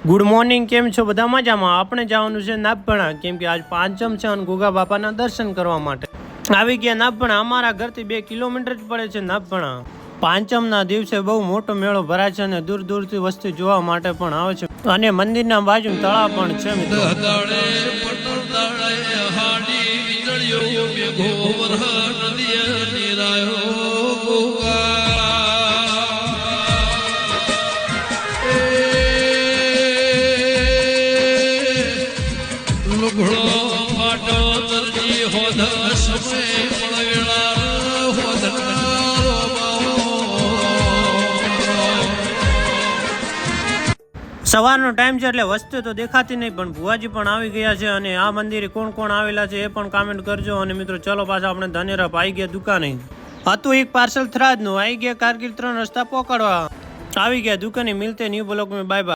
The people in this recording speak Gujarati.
ગુડ મોર્નિંગ, કેમ છો બધા? મજામાં. આપણે જવાનું છે નાભણા, કેમ કે આજ પાંચમ છે અને ગોગા બાપાના દર્શન કરવા માટે આવી ગયા નાભણા. અમારા ઘરથી 2 કિલોમીટર જ પડે છે નાભણા. પાંચમના દિવસે બહુ મોટો મેળો ભરાય છે અને દૂર દૂરથી વસ્તી જોવા માટે પણ આવે છે અને મંદિરના બાજુ તળાવ પણ છે મિત્રો. સવારનો ટાઈમ છે એટલે વસ્તુ તો દેખાતી નહીં, પણ ભુવાજી પણ આવી ગયા છે અને આ મંદિરે કોણ કોણ આવેલા છે એ પણ કમેન્ટ કરજો. અને મિત્રો ચલો પાછા આપણે ધાનેરા આવી ગયા દુકાને. હતું એક પાર્સલ થરાદનું, આવી ગયા કારગિલ 3 રસ્તા પકડવા. આવી ગયા દુકાને. મિલતે ન્યુ બ્લોગ में, बाय बाय.